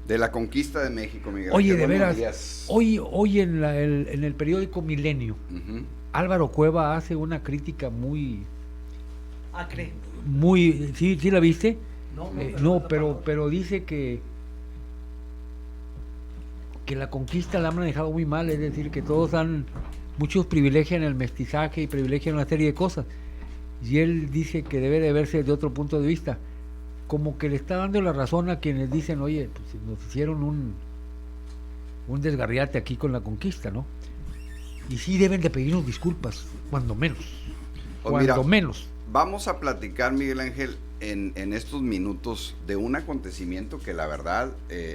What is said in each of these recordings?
De la conquista de México, Miguel Oye, Ángel. de Buenos veras, días. hoy en el periódico Milenio, Ujú. Álvaro Cueva hace una crítica Acre. ¿sí, sí la viste? No, no, pero No, es la palabra. pero dice que la conquista la han manejado muy mal, es decir, que muchos privilegian el mestizaje y privilegian una serie de cosas. Y él dice que debe de verse de otro punto de vista, como que le está dando la razón a quienes dicen, oye, pues nos hicieron un desgarriate aquí con la conquista, ¿no? Y sí deben de pedirnos disculpas, cuando menos. Pues Cuando mira, menos. vamos a platicar, Miguel Ángel, en estos minutos de un acontecimiento que la verdad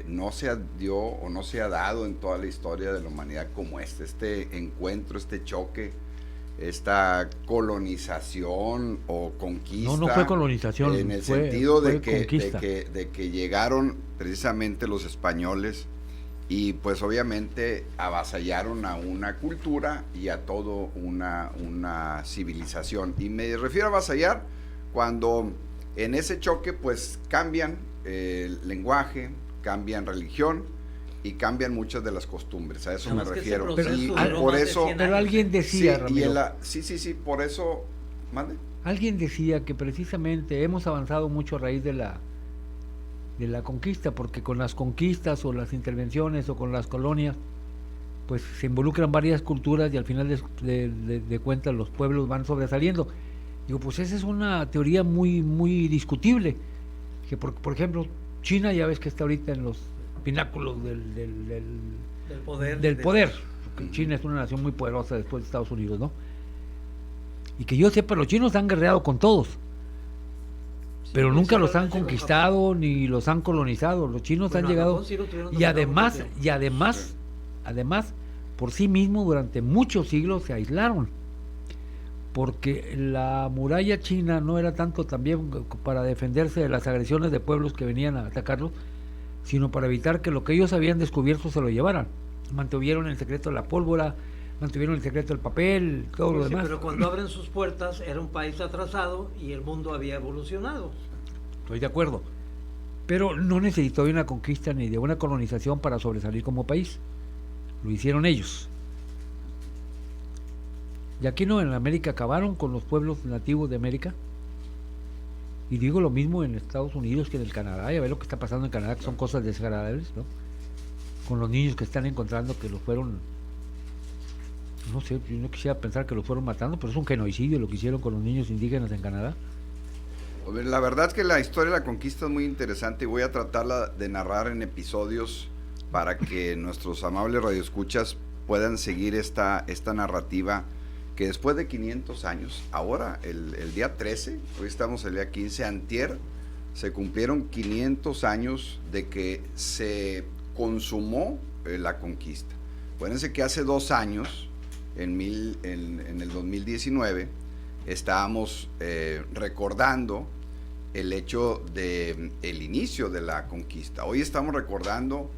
no se dio o no se ha dado en toda la historia de la humanidad como este encuentro, este choque, esta colonización o conquista. No fue colonización, en el fue sentido conquista. de que llegaron precisamente los españoles y pues obviamente avasallaron a una cultura y a todo una civilización. Y me refiero a avasallar cuando en ese choque pues cambian el lenguaje, cambian religión y cambian muchas de las costumbres. A eso No, me es que ese refiero. proceso Y duró por más de eso... 100 Pero años, alguien Sí, decía, Ramiro, sí, por eso... ¿Mande? alguien decía que precisamente hemos avanzado mucho a raíz de la conquista, porque con las conquistas o las intervenciones o con las colonias, pues se involucran varias culturas y al final de cuentas los pueblos van sobresaliendo. Digo, pues esa es una teoría muy discutible, que por ejemplo, China ya ves que está ahorita en los pináculos del poder, porque China es una nación muy poderosa después de Estados Unidos, ¿no? Y que yo sepa, los chinos han guerreado con todos, pero nunca los han conquistado ni los han colonizado. Los chinos han llegado y además por sí mismos durante muchos siglos se aislaron, porque la muralla china no era tanto también para defenderse de las agresiones de pueblos que venían a atacarlos, sino para evitar que lo que ellos habían descubierto se lo llevaran. Mantuvieron el secreto de la pólvora, mantuvieron el secreto del papel, todo lo demás. Pero cuando abren sus puertas era un país atrasado y el mundo había evolucionado. Estoy de acuerdo, pero no necesitó de una conquista ni de una colonización para sobresalir como país. Lo hicieron ellos. Y aquí no, en América acabaron con los pueblos nativos de América. Y digo lo mismo en Estados Unidos que en el Canadá. Ya ve lo que está pasando en Canadá, que son cosas desagradables, ¿no? Con los niños que están encontrando que los fueron, no sé, yo no quisiera pensar que los fueron matando, pero es un genocidio lo que hicieron con los niños indígenas en Canadá. La verdad es que la historia de la conquista es muy interesante y voy a tratarla de narrar en episodios para que nuestros amables radioescuchas puedan seguir esta narrativa que después de 500 años, ahora el día 13, hoy estamos el día 15, antier, se cumplieron 500 años de que se consumó la conquista. Acuérdense que hace 2 años, en el 2019, estábamos recordando el hecho del inicio de la conquista. Hoy estamos recordando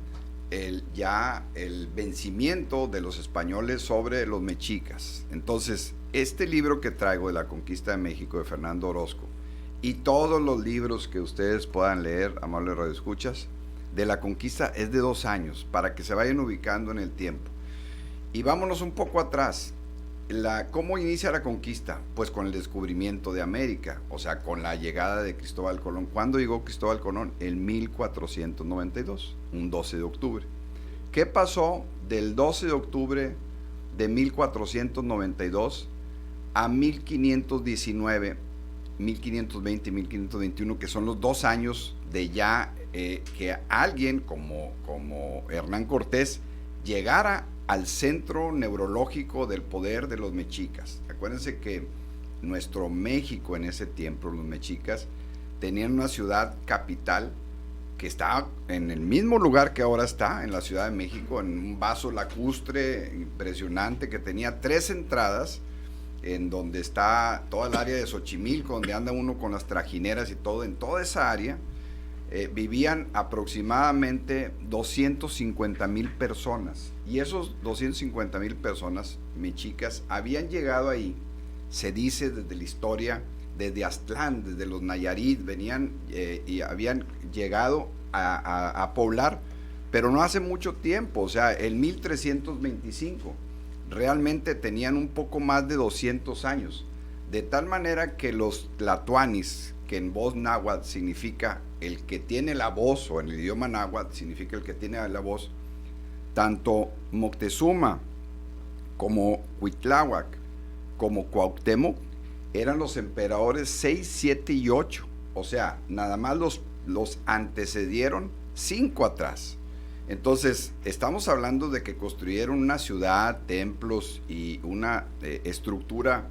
el vencimiento de los españoles sobre los mexicas. Entonces, este libro que traigo de la conquista de México de Fernando Orozco y todos los libros que ustedes puedan leer, amables radioescuchas, de la conquista es de 2 años, para que se vayan ubicando en el tiempo. Y vámonos un poco atrás. ¿Cómo inicia la conquista? Pues con el descubrimiento de América, o sea, con la llegada de Cristóbal Colón. ¿Cuándo llegó Cristóbal Colón? En 1492, un 12 de octubre. ¿Qué pasó del 12 de octubre de 1492 a 1519, 1520 y 1521, que son los 2 años de ya que alguien como Hernán Cortés llegara al centro neurológico del poder de los mexicas? Acuérdense que nuestro México en ese tiempo, los mexicas, tenían una ciudad capital que estaba en el mismo lugar que ahora está, en la Ciudad de México, en un vaso lacustre impresionante que tenía 3 entradas, en donde está toda el área de Xochimilco, donde anda uno con las trajineras y todo. En toda esa área vivían aproximadamente 250,000 personas, y esos 250,000 personas mexicas habían llegado ahí, se dice desde la historia, desde Aztlán, desde los Nayarit, venían y habían llegado a poblar pero no hace mucho tiempo, o sea, el 1325, realmente tenían un poco más de 200 años, de tal manera que los tlatoanis, que en voz náhuatl significa el que tiene la voz, o en el idioma náhuatl significa el que tiene la voz, tanto Moctezuma como Cuitláhuac como Cuauhtémoc eran los emperadores 6, 7 y 8, o sea, nada más los antecedieron 5 atrás. Entonces, estamos hablando de que construyeron una ciudad, templos y una estructura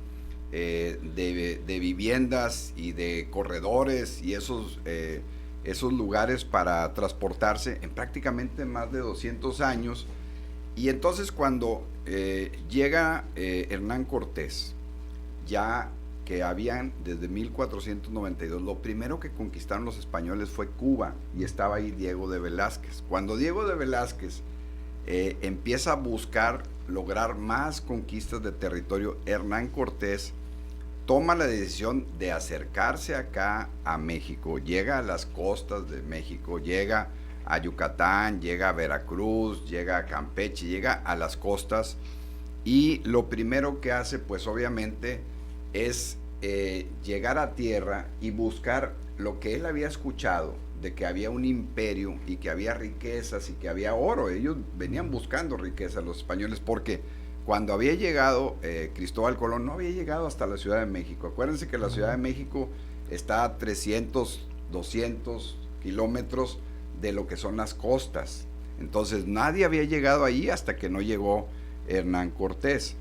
de viviendas y de corredores y esos lugares para transportarse en prácticamente más de 200 años. Y entonces cuando llega Hernán Cortés, ya que habían desde 1492, lo primero que conquistaron los españoles fue Cuba, y estaba ahí Diego de Velázquez. Cuando Diego de Velázquez empieza a buscar lograr más conquistas de territorio, Hernán Cortés toma la decisión de acercarse acá a México, llega a las costas de México, llega a Yucatán, llega a Veracruz, llega a Campeche, llega a las costas, y lo primero que hace, pues obviamente, es llegar a tierra y buscar lo que él había escuchado, de que había un imperio y que había riquezas y que había oro. Ellos venían buscando riquezas, los españoles, porque cuando había llegado Cristóbal Colón, no había llegado hasta la Ciudad de México. Acuérdense que la Ciudad de México está a 300, 200 kilómetros de lo que son las costas. Entonces nadie había llegado ahí hasta que no llegó Hernán Cortés.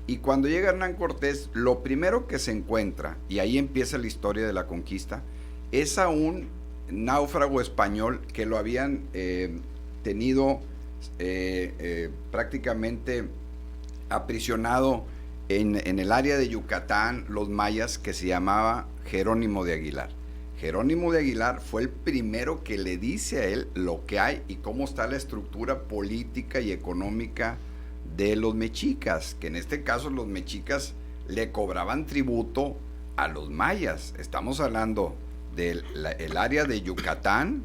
Y cuando llega Hernán Cortés, lo primero que se encuentra, y ahí empieza la historia de la conquista, es a un náufrago español que lo habían tenido prácticamente aprisionado en el área de Yucatán, los mayas, que se llamaba Jerónimo de Aguilar. Jerónimo de Aguilar fue el primero que le dice a él lo que hay y cómo está la estructura política y económica de los mexicas, que en este caso los mexicas le cobraban tributo a los mayas. Estamos hablando del área de Yucatán,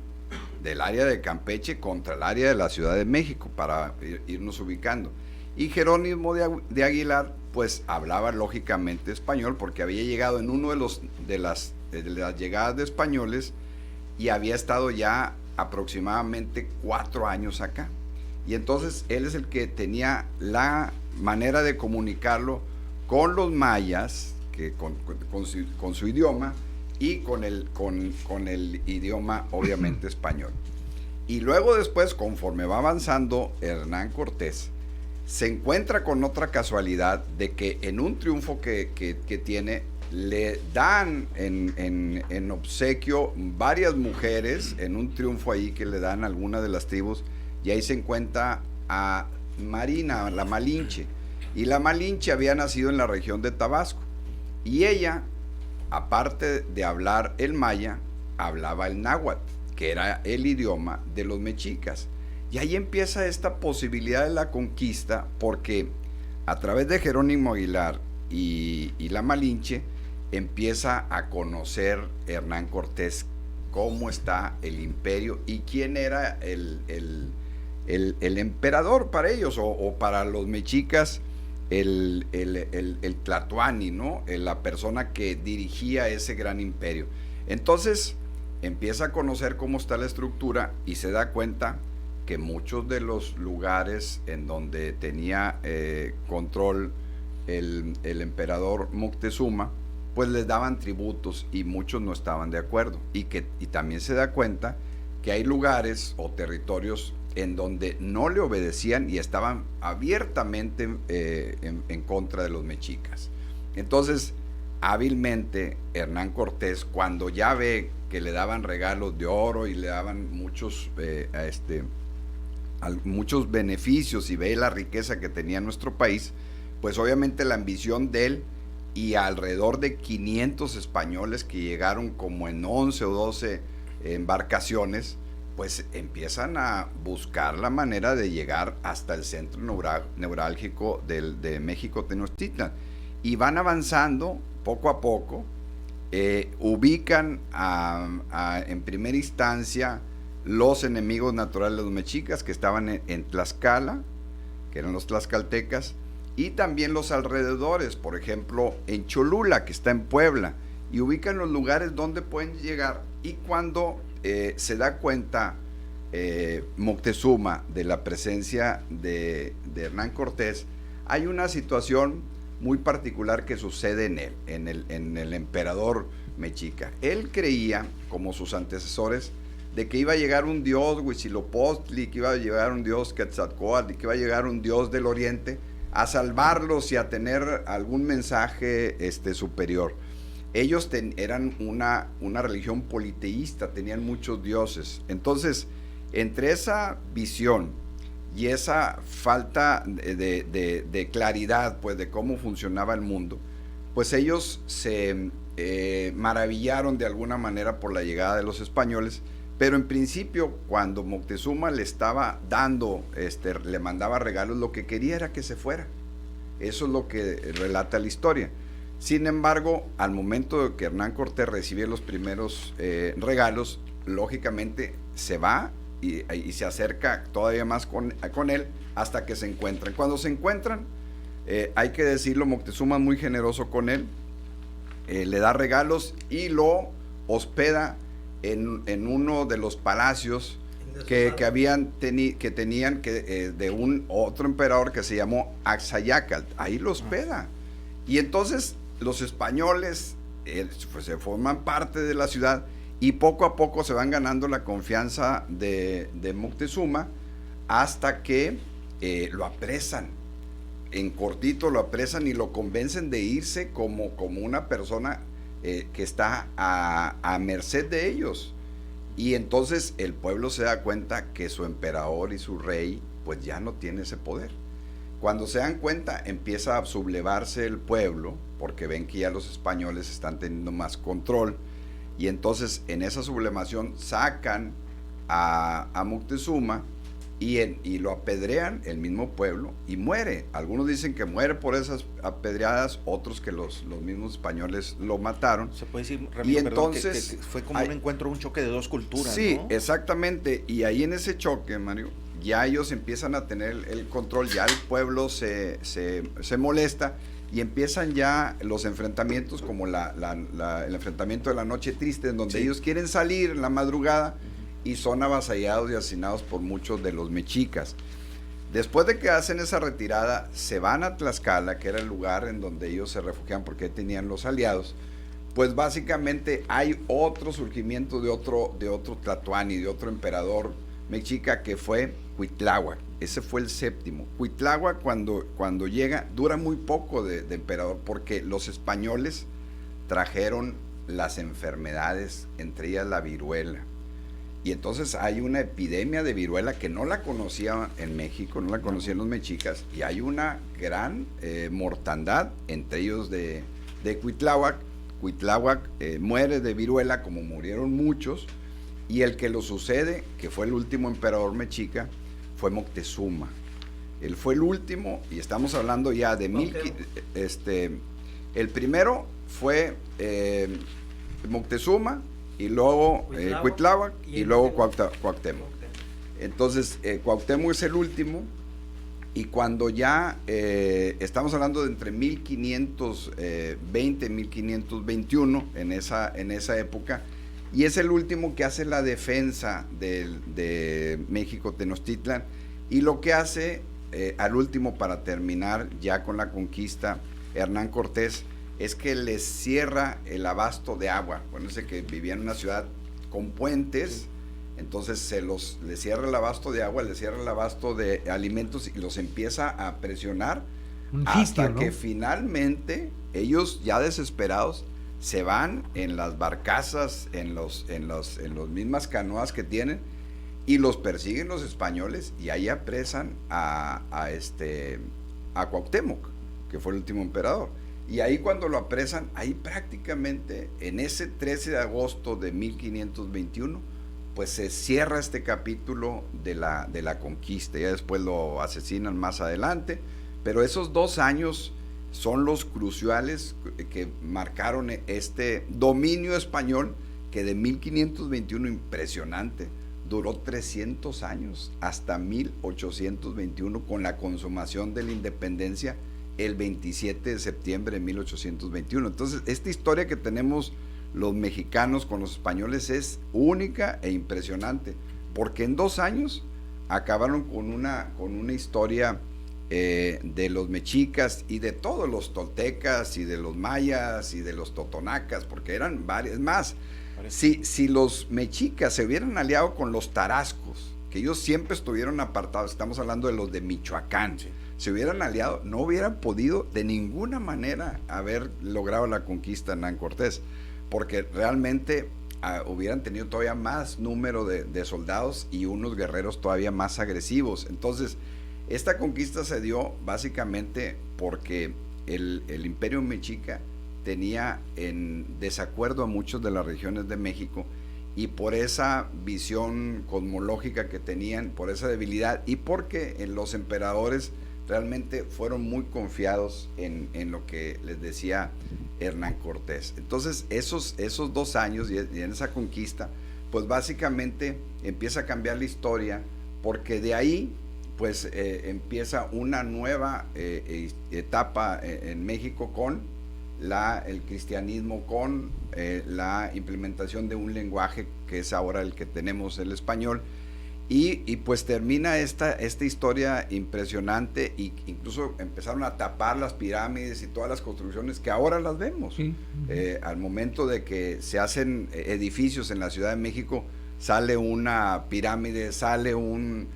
del área de Campeche contra el área de la Ciudad de México, para irnos ubicando. Y Jerónimo de Aguilar pues hablaba lógicamente español, porque había llegado en uno de las llegadas de españoles y había estado ya aproximadamente 4 años acá. Y entonces él es el que tenía la manera de comunicarlo con los mayas, que con su idioma, y con el idioma obviamente español. Y luego después, conforme va avanzando Hernán Cortés, se encuentra con otra casualidad de que en un triunfo que tiene, le dan en obsequio varias mujeres, en un triunfo ahí que le dan a alguna de las tribus, y ahí se encuentra a Marina, la Malinche, y la Malinche había nacido en la región de Tabasco, y ella, aparte de hablar el maya, hablaba el náhuatl, que era el idioma de los mexicas. Y ahí empieza esta posibilidad de la conquista, porque a través de Jerónimo Aguilar y la Malinche empieza a conocer Hernán Cortés cómo está el imperio y quién era el emperador para ellos, o para los mexicas el tlatoani, ¿no? La persona que dirigía ese gran imperio. Entonces empieza a conocer cómo está la estructura y se da cuenta que muchos de los lugares en donde tenía control el emperador Moctezuma, pues les daban tributos y muchos no estaban de acuerdo. Y también se da cuenta que hay lugares o territorios en donde no le obedecían y estaban abiertamente en contra de los mexicas. Entonces, hábilmente, Hernán Cortés, cuando ya ve que le daban regalos de oro y le daban muchos beneficios, y ve la riqueza que tenía nuestro país, pues obviamente la ambición de él y alrededor de 500 españoles que llegaron como en 11 o 12 embarcaciones, pues empiezan a buscar la manera de llegar hasta el centro neurálgico de México, Tenochtitlan, y van avanzando poco a poco. Ubican en primera instancia los enemigos naturales de los mexicas que estaban en Tlaxcala, que eran los tlaxcaltecas, y también los alrededores, por ejemplo, en Cholula, que está en Puebla, y ubican los lugares donde pueden llegar. Y cuando se da cuenta Moctezuma de la presencia de Hernán Cortés, hay una situación muy particular que sucede en él, en el emperador mexica. Él creía, como sus antecesores, de que iba a llegar un dios Huitzilopochtli, que iba a llegar un dios Quetzalcóatl, y que iba a llegar un dios del oriente a salvarlos y a tener algún mensaje superior. Ellos eran una religión politeísta, tenían muchos dioses. Entonces, entre esa visión y esa falta de claridad, pues, de cómo funcionaba el mundo, pues ellos se maravillaron de alguna manera por la llegada de los españoles. Pero en principio, cuando Moctezuma le estaba dando, le mandaba regalos, lo que quería era que se fuera. Eso es lo que relata la historia. Sin embargo, al momento de que Hernán Cortés recibe los primeros regalos, lógicamente se va y se acerca todavía más con él hasta que se encuentran. Cuando se encuentran, hay que decirlo, Moctezuma es muy generoso con él, le da regalos y lo hospeda en uno de los palacios que tenían de un otro emperador que se llamó Axayácatl. Ahí lo hospeda. Y entonces los españoles pues, se forman parte de la ciudad y poco a poco se van ganando la confianza de Moctezuma hasta que lo apresan. En cortito lo apresan y lo convencen de irse como una persona que está a merced de ellos. Y entonces el pueblo se da cuenta que su emperador y su rey pues ya no tiene ese poder. Cuando se dan cuenta, empieza a sublevarse el pueblo, porque ven que ya los españoles están teniendo más control, y entonces en esa sublevación sacan a Moctezuma y lo apedrean el mismo pueblo y muere. Algunos dicen que muere por esas apedreadas, otros que los mismos españoles lo mataron. Se puede decir, Ramiro, y entonces que fue como un encuentro, un choque de dos culturas, sí, ¿no? Exactamente, y ahí en ese choque, Mario, ya ellos empiezan a tener el control, ya el pueblo se molesta y empiezan ya los enfrentamientos como el enfrentamiento de la Noche Triste, en donde ellos quieren salir en la madrugada y son avasallados y asesinados por muchos de los mexicas. Después de que hacen esa retirada, se van a Tlaxcala, que era el lugar en donde ellos se refugiaban porque tenían los aliados. Pues básicamente hay otro surgimiento de otro Tlatoani, de otro emperador mexica, que fue Cuitláhuac. Ese fue el séptimo. Cuitláhuac, cuando llega, dura muy poco de emperador, porque los españoles trajeron las enfermedades, entre ellas la viruela. Y entonces hay una epidemia de viruela que no la conocía en México, no la conocían los mexicas, y hay una gran mortandad, entre ellos de Cuitláhuac. Cuitláhuac muere de viruela, como murieron muchos, y el que lo sucede, que fue el último emperador mexica, fue Moctezuma. Él fue el último, y estamos hablando ya de el primero fue Moctezuma, y luego Cuitláhuac, y luego Cuauhtémoc. Entonces, Cuauhtémoc es el último, y cuando ya estamos hablando de entre 1520 y 1521, en esa época, y es el último que hace la defensa de México Tenochtitlan, y lo que hace al último, para terminar ya con la conquista, Hernán Cortés, es que les cierra el abasto de agua. Bueno, sé que vivía en una ciudad con puentes, entonces les cierra el abasto de agua, les cierra el abasto de alimentos y los empieza a presionar hasta que finalmente ellos, ya desesperados, se van en las barcazas, en los mismas canoas que tienen, y los persiguen los españoles, y ahí apresan a Cuauhtémoc, que fue el último emperador. Y ahí cuando lo apresan, ahí prácticamente en ese 13 de agosto de 1521, pues se cierra este capítulo de la conquista. Ya después lo asesinan más adelante, pero esos 2 años son los cruciales que marcaron este dominio español, que de 1521, impresionante, duró 300 años, hasta 1821, con la consumación de la independencia el 27 de septiembre de 1821. Entonces, esta historia que tenemos los mexicanos con los españoles es única e impresionante, porque en 2 años acabaron con una historia de los mexicas y de todos los toltecas y de los mayas y de los totonacas, porque eran varios. Más, si los mexicas se hubieran aliado con los tarascos, que ellos siempre estuvieron apartados, estamos hablando de los de Michoacán, sí, se hubieran aliado, no hubieran podido de ninguna manera haber logrado la conquista de Hernán Cortés, porque realmente hubieran tenido todavía más número de soldados y unos guerreros todavía más agresivos. Entonces, esta conquista se dio básicamente porque el imperio mexica tenía en desacuerdo a muchas de las regiones de México, y por esa visión cosmológica que tenían, por esa debilidad, y porque los emperadores realmente fueron muy confiados en lo que les decía Hernán Cortés. Entonces esos 2 años y en esa conquista, pues básicamente empieza a cambiar la historia, porque de ahí pues empieza una nueva etapa en México con el cristianismo, con la implementación de un lenguaje que es ahora el que tenemos, el español, y pues termina esta historia impresionante, y incluso empezaron a tapar las pirámides y todas las construcciones que ahora las vemos. Sí. Al momento de que se hacen edificios en la Ciudad de México, sale una pirámide, sale un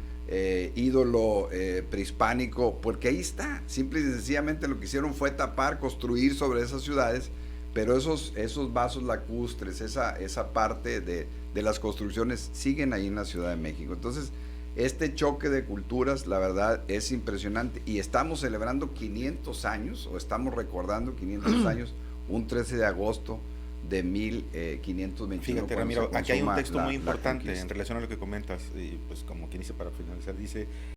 ídolo prehispánico, porque ahí está. Simple y sencillamente lo que hicieron fue tapar, construir sobre esas ciudades, pero esos vasos lacustres, esa parte de las construcciones siguen ahí en la Ciudad de México. Entonces, este choque de culturas, la verdad, es impresionante, y estamos celebrando 500 años, o estamos recordando 500 años, un 13 de agosto de 1521. Fíjate, Ramiro, aquí hay un texto muy importante en relación a lo que comentas, y pues como quien dice, para finalizar, dice: